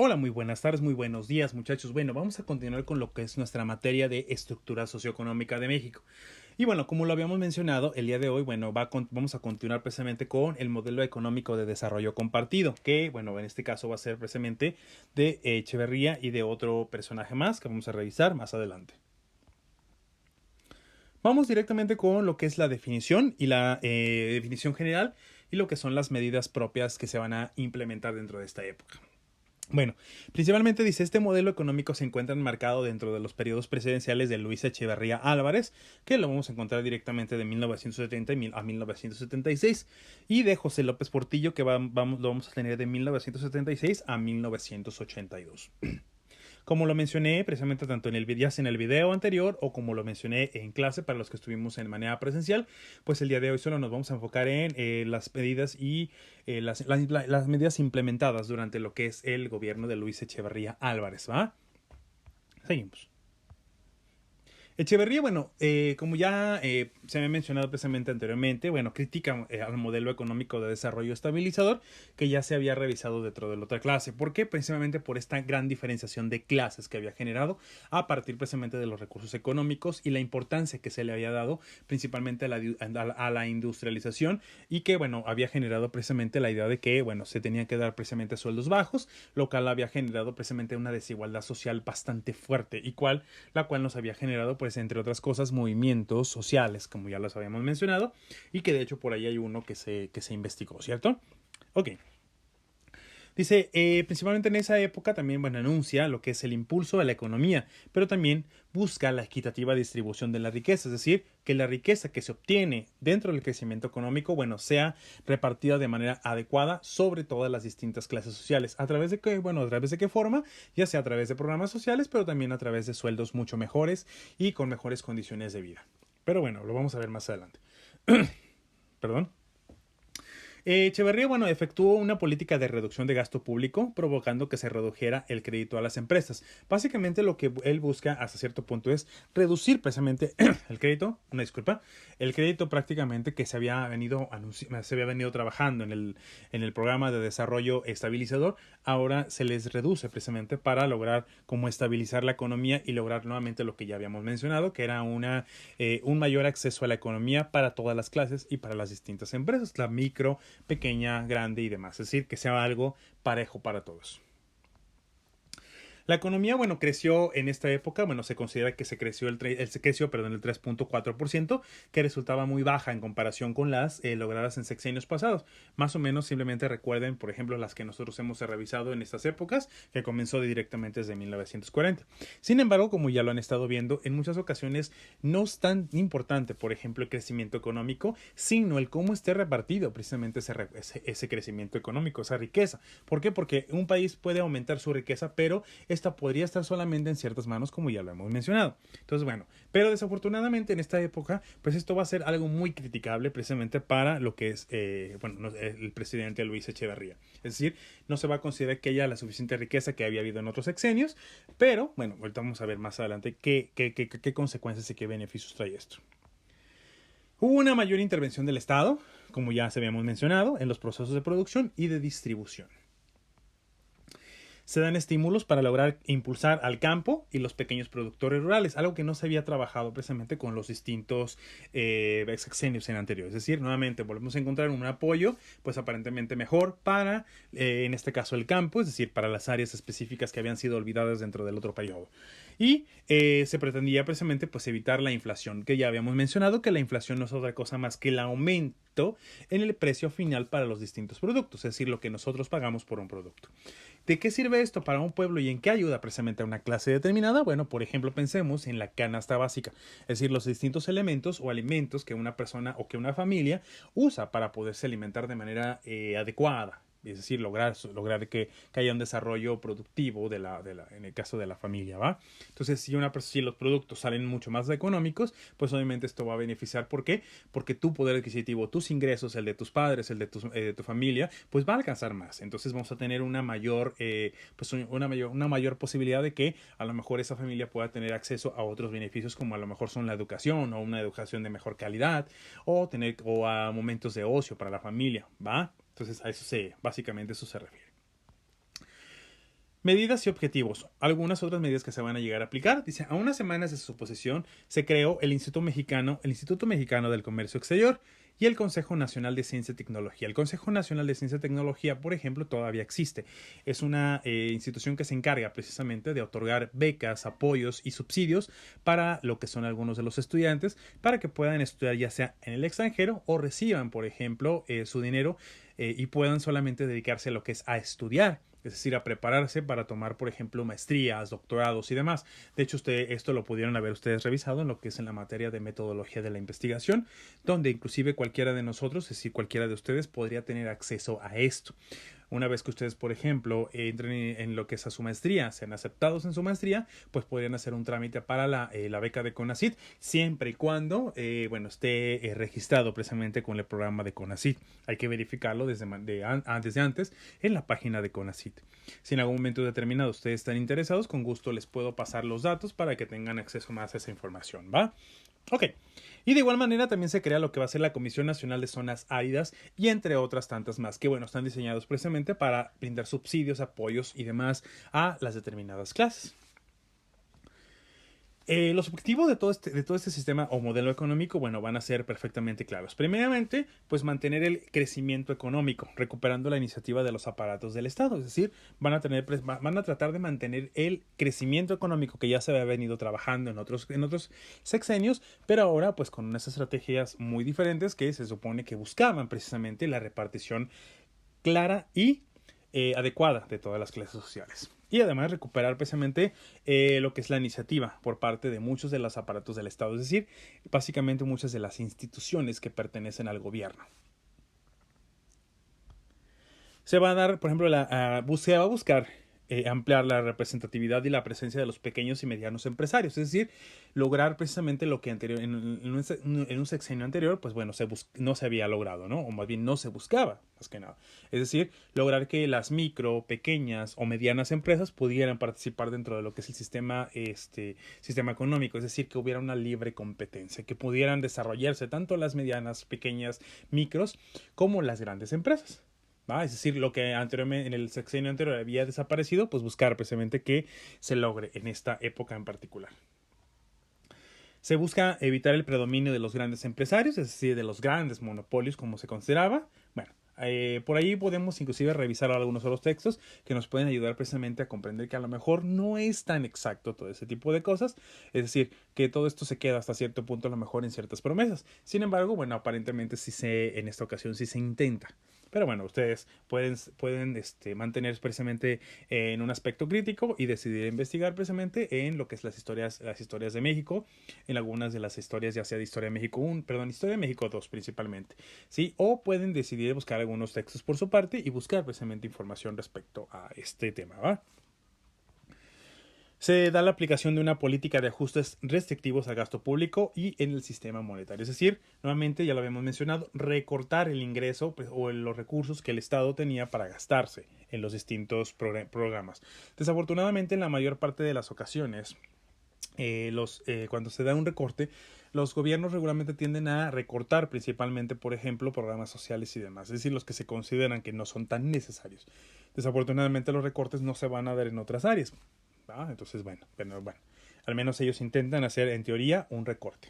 Hola, muy buenas tardes, muy buenos días, muchachos. Bueno, vamos a continuar con lo que es nuestra materia de estructura socioeconómica de México. Y bueno, como lo habíamos mencionado, el día de hoy, bueno, vamos a continuar precisamente con el modelo económico de desarrollo compartido, que, bueno, en este caso va a ser precisamente de Echeverría y de otro personaje más que vamos a revisar más adelante. Vamos directamente con lo que es la definición y la definición general y lo que son las medidas propias que se van a implementar dentro de esta época. Bueno, principalmente dice, este modelo económico se encuentra enmarcado dentro de los periodos presidenciales de Luis Echeverría Álvarez, que lo vamos a encontrar directamente de 1970 a 1976, y de José López Portillo, que lo vamos a tener de 1976 a 1982. Como lo mencioné precisamente tanto en ya sea en el video anterior o como lo mencioné en clase para los que estuvimos en manera presencial, pues el día de hoy solo nos vamos a enfocar en las medidas y las medidas implementadas durante lo que es el gobierno de Luis Echeverría Álvarez, ¿va? Seguimos. Echeverría, bueno, como ya se había mencionado precisamente anteriormente, bueno, critica al modelo económico de desarrollo estabilizador que ya se había revisado dentro de la otra clase. ¿Por qué? Precisamente por esta gran diferenciación de clases que había generado a partir precisamente de los recursos económicos y la importancia que se le había dado principalmente a la industrialización y que, bueno, había generado precisamente la idea de que, bueno, se tenían que dar precisamente sueldos bajos, lo cual había generado precisamente una desigualdad social bastante fuerte y la cual nos había generado, pues, entre otras cosas, movimientos sociales, como ya los habíamos mencionado, y que de hecho por ahí hay uno que se investigó, ¿cierto? Ok. Dice, principalmente en esa época también, bueno, anuncia lo que es el impulso a la economía, pero también busca la equitativa distribución de la riqueza, es decir, que la riqueza que se obtiene dentro del crecimiento económico, bueno, sea repartida de manera adecuada sobre todas las distintas clases sociales. ¿A través de qué? Bueno, a través de qué forma, ya sea a través de programas sociales, pero también a través de sueldos mucho mejores y con mejores condiciones de vida. Pero bueno, lo vamos a ver más adelante. Perdón. Echeverría, bueno, efectuó una política de reducción de gasto público, provocando que se redujera el crédito a las empresas. Básicamente lo que él busca hasta cierto punto es reducir precisamente el crédito, una disculpa, el crédito prácticamente que se había venido trabajando en el programa de desarrollo estabilizador, ahora se les reduce precisamente para lograr como estabilizar la economía y lograr nuevamente lo que ya habíamos mencionado, que era un mayor acceso a la economía para todas las clases y para las distintas empresas, la micro, pequeña, grande y demás. Es decir, que sea algo parejo para todos. La economía, bueno, creció en esta época, bueno, se considera que se creció el 3.4%, que resultaba muy baja en comparación con las logradas en sexenios pasados. Más o menos, simplemente recuerden, por ejemplo, las que nosotros hemos revisado en estas épocas, que comenzó directamente desde 1940. Sin embargo, como ya lo han estado viendo, en muchas ocasiones no es tan importante, por ejemplo, el crecimiento económico, sino el cómo esté repartido precisamente ese crecimiento económico, esa riqueza. ¿Por qué? Porque un país puede aumentar su riqueza, pero esta podría estar solamente en ciertas manos, como ya lo hemos mencionado. Entonces, bueno, pero desafortunadamente en esta época, pues esto va a ser algo muy criticable precisamente para lo que es, el presidente Luis Echeverría. Es decir, no se va a considerar que haya la suficiente riqueza que había habido en otros sexenios, pero, bueno, ahorita vamos a ver más adelante qué consecuencias y qué beneficios trae esto. Hubo una mayor intervención del Estado, como ya se habíamos mencionado, en los procesos de producción y de distribución. Se dan estímulos para lograr impulsar al campo y los pequeños productores rurales, algo que no se había trabajado precisamente con los distintos sexenios en anteriores. Es decir, nuevamente volvemos a encontrar un apoyo, pues aparentemente mejor para, en este caso, el campo, es decir, para las áreas específicas que habían sido olvidadas dentro del otro periodo. Y se pretendía precisamente pues evitar la inflación, que ya habíamos mencionado que la inflación no es otra cosa más que el aumento en el precio final para los distintos productos, es decir, lo que nosotros pagamos por un producto. ¿De qué sirve esto para un pueblo y en qué ayuda precisamente a una clase determinada? Bueno, por ejemplo, pensemos en la canasta básica, es decir, los distintos elementos o alimentos que una persona o que una familia usa para poderse alimentar de manera adecuada. Es decir, lograr que haya un desarrollo productivo en el caso de la familia, ¿va? Entonces, si los productos salen mucho más económicos, pues obviamente esto va a beneficiar. ¿Por qué? Porque tu poder adquisitivo, tus ingresos, el de tus padres, el de tu familia, pues va a alcanzar más. Entonces vamos a tener una mayor posibilidad de que a lo mejor esa familia pueda tener acceso a otros beneficios como a lo mejor son la educación o una educación de mejor calidad o a momentos de ocio para la familia, ¿va? Entonces básicamente eso se refiere. Medidas y objetivos. Algunas otras medidas que se van a llegar a aplicar. Dice, a unas semanas de su posesión se creó el Instituto Mexicano del Comercio Exterior y el Consejo Nacional de Ciencia y Tecnología. El Consejo Nacional de Ciencia y Tecnología, por ejemplo, todavía existe. Es una institución que se encarga precisamente de otorgar becas, apoyos y subsidios para lo que son algunos de los estudiantes, para que puedan estudiar ya sea en el extranjero o reciban, por ejemplo, su dinero y puedan solamente dedicarse a lo que es a estudiar, es decir, a prepararse para tomar, por ejemplo, maestrías, doctorados y demás. De hecho, esto lo pudieron haber ustedes revisado en lo que es en la materia de metodología de la investigación, donde inclusive cualquiera de nosotros, es decir, cualquiera de ustedes podría tener acceso a esto. Una vez que ustedes, por ejemplo, entren en lo que es a su maestría, sean aceptados en su maestría, pues podrían hacer un trámite para la beca de CONACYT, siempre y cuando, esté registrado precisamente con el programa de CONACYT. Hay que verificarlo desde antes en la página de CONACYT. Si en algún momento determinado ustedes están interesados, con gusto les puedo pasar los datos para que tengan acceso más a esa información, ¿va? Ok. Y de igual manera también se crea lo que va a ser la Comisión Nacional de Zonas Áridas y entre otras tantas más que, están diseñados precisamente para brindar subsidios, apoyos y demás a las determinadas clases. Los objetivos de todo este sistema o modelo económico, van a ser perfectamente claros. Primeramente, pues mantener el crecimiento económico, recuperando la iniciativa de los aparatos del Estado. Es decir, van a tratar de mantener el crecimiento económico que ya se había venido trabajando en otros sexenios, pero ahora pues con unas estrategias muy diferentes que se supone que buscaban precisamente la repartición clara y adecuada de todas las clases sociales. Y además recuperar precisamente lo que es la iniciativa por parte de muchos de los aparatos del Estado, es decir, básicamente muchas de las instituciones que pertenecen al gobierno. Se va a dar, por ejemplo, se va a buscar ampliar la representatividad y la presencia de los pequeños y medianos empresarios, es decir, lograr precisamente lo que en un sexenio anterior, pues no se había logrado, ¿no? O más bien no se buscaba, más que nada. Es decir, lograr que las micro, pequeñas o medianas empresas pudieran participar dentro de lo que es el sistema económico, es decir, que hubiera una libre competencia, que pudieran desarrollarse tanto las medianas, pequeñas, micros, como las grandes empresas. Es decir, lo que anteriormente en el sexenio anterior había desaparecido, pues buscar precisamente que se logre en esta época en particular. Se busca evitar el predominio de los grandes empresarios, es decir, de los grandes monopolios como se consideraba. Por ahí podemos inclusive revisar algunos otros textos que nos pueden ayudar precisamente a comprender que a lo mejor no es tan exacto todo ese tipo de cosas, es decir, que todo esto se queda hasta cierto punto a lo mejor en ciertas promesas. Sin embargo, aparentemente en esta ocasión sí se intenta. Pero ustedes pueden mantener precisamente en un aspecto crítico y decidir investigar precisamente en lo que es las historias de México, en algunas de las historias, ya sea de Historia de México 1, Historia de México 2 principalmente, ¿sí? O pueden decidir buscar algunos textos por su parte y buscar precisamente información respecto a este tema, ¿va? Se da la aplicación de una política de ajustes restrictivos al gasto público y en el sistema monetario. Es decir, nuevamente, ya lo habíamos mencionado, recortar el ingreso o los recursos que el Estado tenía para gastarse en los distintos programas. Desafortunadamente, en la mayor parte de las ocasiones, cuando se da un recorte, los gobiernos regularmente tienden a recortar principalmente, por ejemplo, programas sociales y demás, es decir, los que se consideran que no son tan necesarios. Desafortunadamente, los recortes no se van a dar en otras áreas. Entonces, al menos ellos intentan hacer, en teoría, un recorte.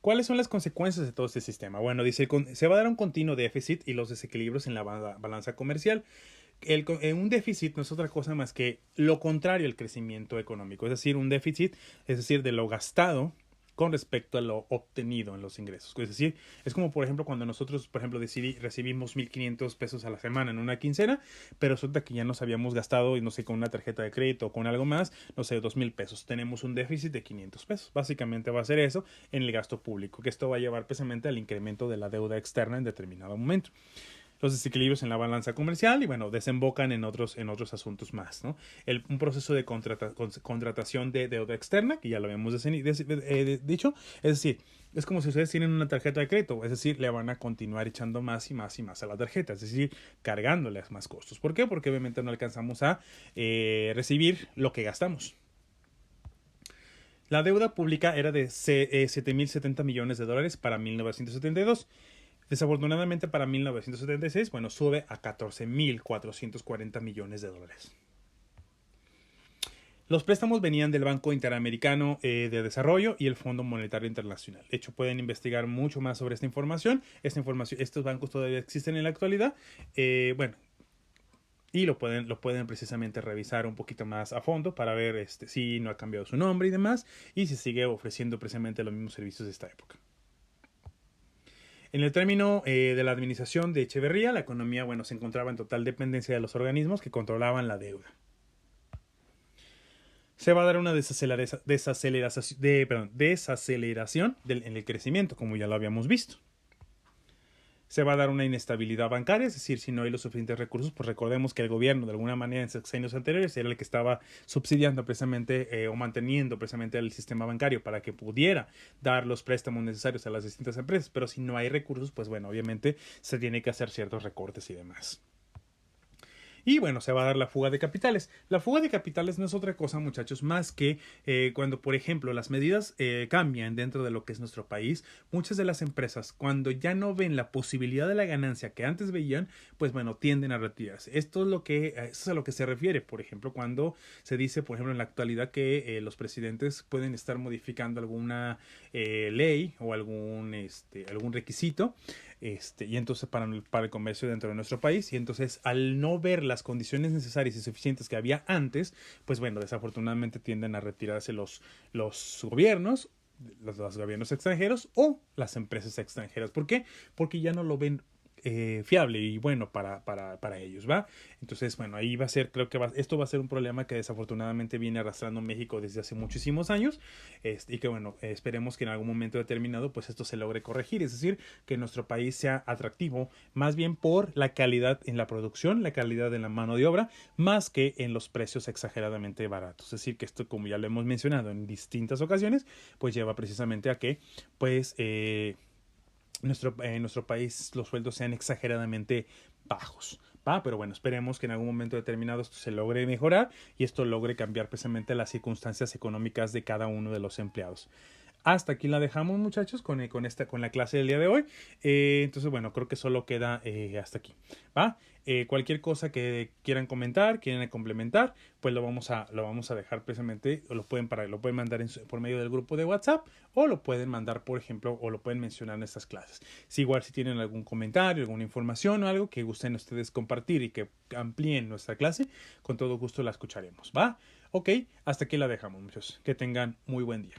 ¿Cuáles son las consecuencias de todo este sistema? Dice, se va a dar un continuo déficit y los desequilibrios en la balanza comercial. Un déficit no es otra cosa más que lo contrario al crecimiento económico, es decir, un déficit, es decir, de lo gastado con respecto a lo obtenido en los ingresos. Es decir, es como por ejemplo cuando nosotros, por ejemplo, recibimos 1,500 pesos a la semana en una quincena, pero resulta que ya nos habíamos gastado, y no sé, con una tarjeta de crédito o con algo más, no sé, 2,000 pesos. Tenemos un déficit de 500 pesos. Básicamente va a ser eso en el gasto público, que esto va a llevar precisamente al incremento de la deuda externa en determinado momento. Los desequilibrios en la balanza comercial y desembocan en otros asuntos más, ¿no? Un proceso de contratación de deuda externa, que ya lo habíamos dicho, es decir, es como si ustedes tienen una tarjeta de crédito, es decir, le van a continuar echando más y más y más a la tarjeta, es decir, cargándoles más costos. ¿Por qué? Porque obviamente no alcanzamos a recibir lo que gastamos. La deuda pública era de $7,070 millones para 1972. Desafortunadamente para 1976, bueno, sube a 14.440 millones de dólares. Los préstamos venían del Banco Interamericano de Desarrollo y el Fondo Monetario Internacional. De hecho, pueden investigar mucho más sobre esta información. Estos bancos todavía existen en la actualidad. Bueno, y lo pueden precisamente revisar un poquito más a fondo para ver si no ha cambiado su nombre y demás, y si sigue ofreciendo precisamente los mismos servicios de esta época. En el término de la administración de Echeverría, la economía, bueno, se encontraba en total dependencia de los organismos que controlaban la deuda. Se va a dar una desaceleración en el crecimiento, como ya lo habíamos visto. Se va a dar una inestabilidad bancaria, es decir, si no hay los suficientes recursos, pues recordemos que el gobierno, de alguna manera, en sexenios anteriores, era el que estaba subsidiando precisamente o manteniendo precisamente el sistema bancario para que pudiera dar los préstamos necesarios a las distintas empresas, pero si no hay recursos, pues bueno, obviamente se tiene que hacer ciertos recortes y demás. Y bueno, se va a dar la fuga de capitales. La fuga de capitales no es otra cosa, muchachos, más que cuando, por ejemplo, las medidas cambian dentro de lo que es nuestro país. Muchas de las empresas, cuando ya no ven la posibilidad de la ganancia que antes veían, pues bueno, tienden a retirarse. Esto es a lo que se refiere, por ejemplo, cuando se dice, por ejemplo, en la actualidad que los presidentes pueden estar modificando alguna ley o algún requisito. Y entonces para el comercio dentro de nuestro país, y entonces al no ver las condiciones necesarias y suficientes que había antes, pues bueno, desafortunadamente tienden a retirarse los gobiernos, los gobiernos extranjeros o las empresas extranjeras. ¿Por qué? Porque ya no lo ven fiable y bueno para ellos, ¿va? Entonces, bueno, ahí va a ser, creo que esto va a ser un problema que desafortunadamente viene arrastrando México desde hace muchísimos años, y que bueno, esperemos que en algún momento determinado pues esto se logre corregir, es decir, que nuestro país sea atractivo más bien por la calidad en la producción, la calidad en la mano de obra, más que en los precios exageradamente baratos. Es decir, que esto, como ya lo hemos mencionado en distintas ocasiones, pues lleva precisamente a que pues en nuestro país los sueldos sean exageradamente bajos. ¿Va? Pero bueno, esperemos que en algún momento determinado esto se logre mejorar y esto logre cambiar precisamente las circunstancias económicas de cada uno de los empleados. Hasta aquí la dejamos, muchachos, con la clase del día de hoy. Entonces, bueno, creo que solo queda hasta aquí. ¿Va? Cualquier cosa que quieran comentar, quieran complementar, pues lo vamos a dejar precisamente, o lo pueden mandar por medio del grupo de WhatsApp, o lo pueden mandar, por ejemplo, o lo pueden mencionar en estas clases. Si igual si tienen algún comentario, alguna información o algo que gusten ustedes compartir y que amplíen nuestra clase, con todo gusto la escucharemos. ¿Va? Ok, hasta aquí la dejamos, muchachos. Que tengan muy buen día.